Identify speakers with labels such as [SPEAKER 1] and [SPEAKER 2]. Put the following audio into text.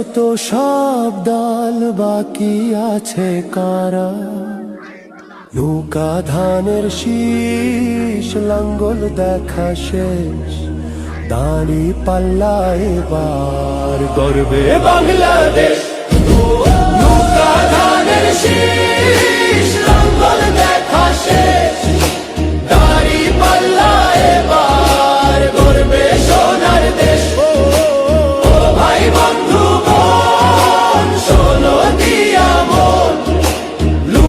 [SPEAKER 1] যত সব দল বাকি আছে কারা, নৌকা ধানের শীষ লাঙ্গল দেখা শেষ, দাঁড়ি পাল্লা এবার গর্বে বাংলাদেশ। নৌকা ধানের শীষ